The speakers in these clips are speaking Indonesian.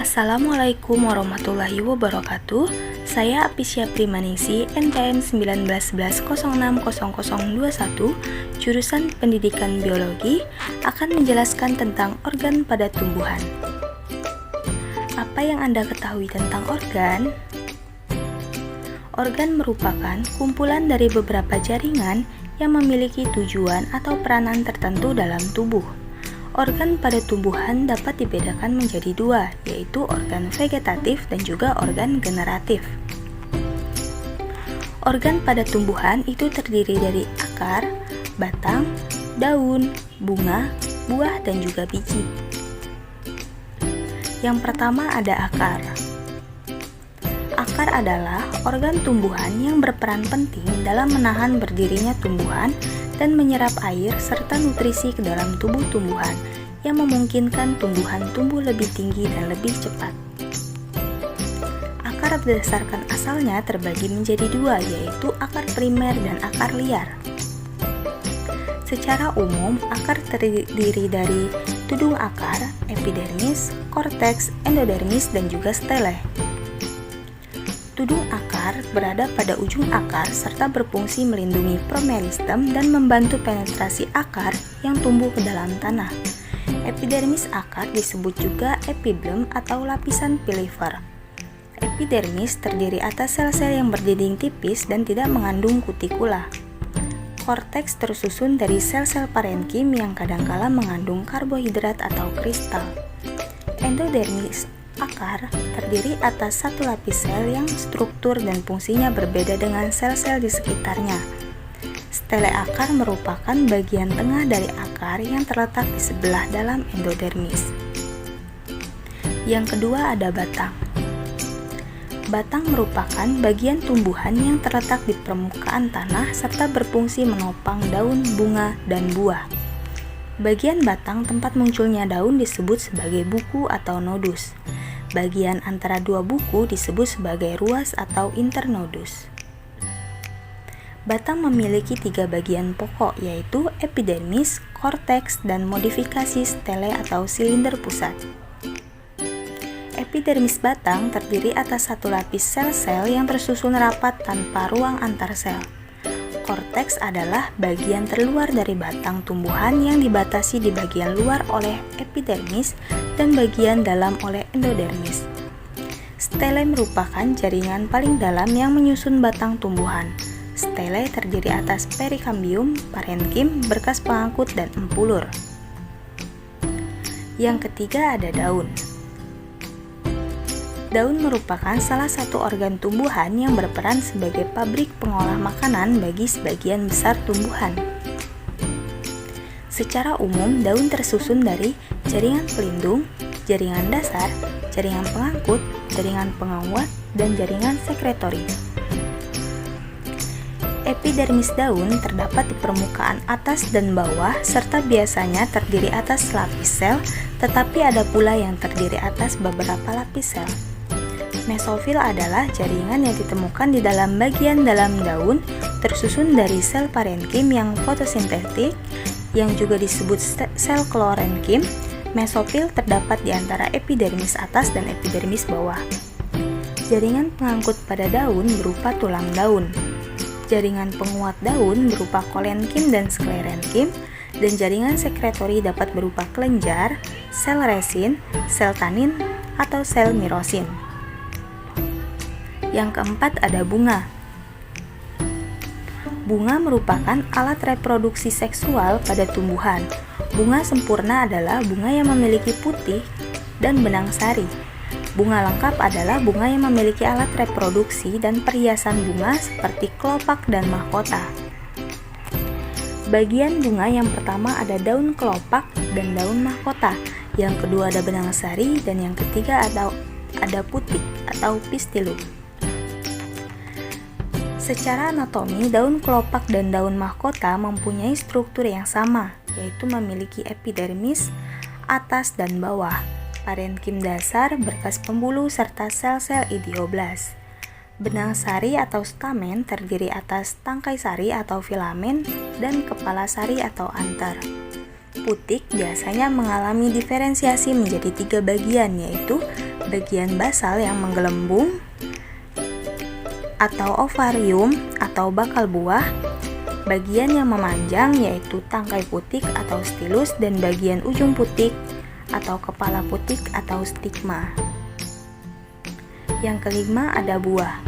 Assalamualaikum warahmatullahi wabarakatuh. Saya Apisya Primaningsi, NPM 1911060021, jurusan Pendidikan Biologi, akan menjelaskan tentang organ pada tumbuhan. Apa yang Anda ketahui tentang organ? Organ merupakan kumpulan dari beberapa jaringan yang memiliki tujuan atau peranan tertentu dalam tubuh. Organ pada tumbuhan dapat dibedakan menjadi dua, yaitu organ vegetatif dan juga organ generatif. Organ pada tumbuhan itu terdiri dari akar, batang, daun, bunga, buah, dan juga biji. Yang pertama ada akar. Akar adalah organ tumbuhan yang berperan penting dalam menahan berdirinya tumbuhan dan menyerap air serta nutrisi ke dalam tubuh tumbuhan yang memungkinkan tumbuhan tumbuh lebih tinggi dan lebih cepat. Akar berdasarkan asalnya terbagi menjadi dua, yaitu akar primer dan akar liar. Secara umum, akar terdiri dari tudung akar, epidermis, korteks, endodermis, dan juga stele. Tudung akar berada pada ujung akar serta berfungsi melindungi promeristem dan membantu penetrasi akar yang tumbuh ke dalam tanah. Epidermis akar disebut juga epibleum atau lapisan pilifer. Epidermis terdiri atas sel-sel yang berdinding tipis dan tidak mengandung kutikula. Korteks tersusun dari sel-sel parenkim yang kadangkala mengandung karbohidrat atau kristal. Endodermis akar terdiri atas satu lapis sel yang struktur dan fungsinya berbeda dengan sel-sel di sekitarnya. Stele akar merupakan bagian tengah dari akar yang terletak di sebelah dalam endodermis. Yang kedua ada batang. Batang merupakan bagian tumbuhan yang terletak di permukaan tanah serta berfungsi menopang daun, bunga, dan buah. Bagian batang tempat munculnya daun disebut sebagai buku atau nodus. Bagian antara dua buku disebut sebagai ruas atau internodus. Batang memiliki tiga bagian pokok, yaitu epidermis, korteks, dan modifikasi stele atau silinder pusat. Epidermis batang terdiri atas satu lapis sel-sel yang tersusun rapat tanpa ruang antar sel. Korteks adalah bagian terluar dari batang tumbuhan yang dibatasi di bagian luar oleh epidermis dan bagian dalam oleh endodermis. Stele merupakan jaringan paling dalam yang menyusun batang tumbuhan. Stele terdiri atas perikambium, parenkim, berkas pengangkut, dan empulur. Yang ketiga ada daun. Daun merupakan salah satu organ tumbuhan yang berperan sebagai pabrik pengolah makanan bagi sebagian besar tumbuhan. Secara umum, daun tersusun dari jaringan pelindung, jaringan dasar, jaringan pengangkut, jaringan penguat, dan jaringan sekretori. Epidermis daun terdapat di permukaan atas dan bawah serta biasanya terdiri atas lapis sel, tetapi ada pula yang terdiri atas beberapa lapis sel. Mesofil adalah jaringan yang ditemukan di dalam bagian dalam daun, tersusun dari sel parenkim yang fotosintetik, yang juga disebut sel klorenkim. Mesofil terdapat di antara epidermis atas dan epidermis bawah. Jaringan pengangkut pada daun berupa tulang daun. Jaringan penguat daun berupa kolenkim dan sklerenkim, dan jaringan sekretori dapat berupa kelenjar, sel resin, sel tanin, atau sel mirosin. Yang keempat ada bunga. Bunga merupakan alat reproduksi seksual pada tumbuhan. Bunga sempurna adalah bunga yang memiliki putih dan benang sari. Bunga lengkap adalah bunga yang memiliki alat reproduksi dan perhiasan bunga seperti kelopak dan mahkota. Bagian bunga yang pertama ada daun kelopak dan daun mahkota. Yang kedua ada benang sari, dan yang ketiga ada putik atau pistilum. Secara anatomi, daun kelopak dan daun mahkota mempunyai struktur yang sama, yaitu memiliki epidermis atas dan bawah, parenkim dasar, berkas pembuluh, serta sel-sel idioblas. Benang sari atau stamen terdiri atas tangkai sari atau filamen dan kepala sari atau antar. Putik biasanya mengalami diferensiasi menjadi 3 bagian, yaitu bagian basal yang menggelembung atau ovarium atau bakal buah, bagian yang memanjang yaitu tangkai putik atau stilus, dan bagian ujung putik atau kepala putik atau stigma. Yang kelima ada buah.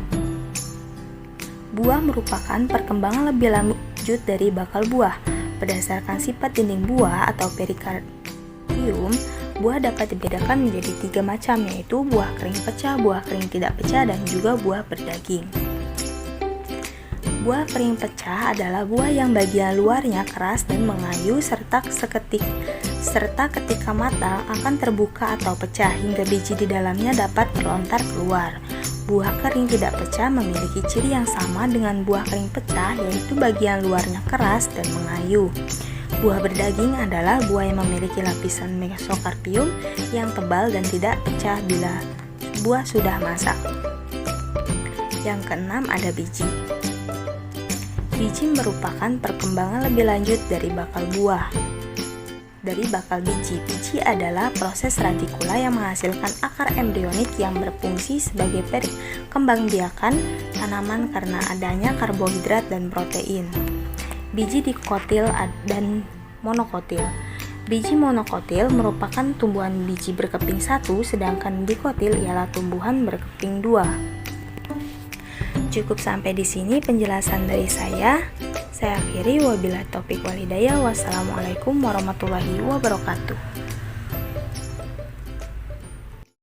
Buah merupakan perkembangan lebih lanjut dari bakal buah. Berdasarkan sifat dinding buah atau perikardium, buah dapat dibedakan menjadi 3 macam, yaitu buah kering pecah, buah kering tidak pecah, dan juga buah berdaging. Buah kering pecah adalah buah yang bagian luarnya keras dan mengayu serta ketika matang akan terbuka atau pecah hingga biji di dalamnya dapat terlontar keluar. Buah kering tidak pecah memiliki ciri yang sama dengan buah kering pecah, yaitu bagian luarnya keras dan mengayu. Buah berdaging adalah buah yang memiliki lapisan mesokarpium yang tebal dan tidak pecah bila buah sudah masak. Yang keenam ada biji. Biji merupakan perkembangan lebih lanjut dari bakal buah. Dari bakal biji, biji adalah proses radikula yang menghasilkan akar embrionik yang berfungsi sebagai perkembangbiakan tanaman karena adanya karbohidrat dan protein. Biji dikotil dan monokotil. Biji monokotil merupakan tumbuhan biji berkeping satu, sedangkan dikotil ialah tumbuhan berkeping 2. Cukup sampai di sini penjelasan dari saya. Saya akhiri, wabillahi taufik walhidayah. Wassalamualaikum warahmatullahi wabarakatuh.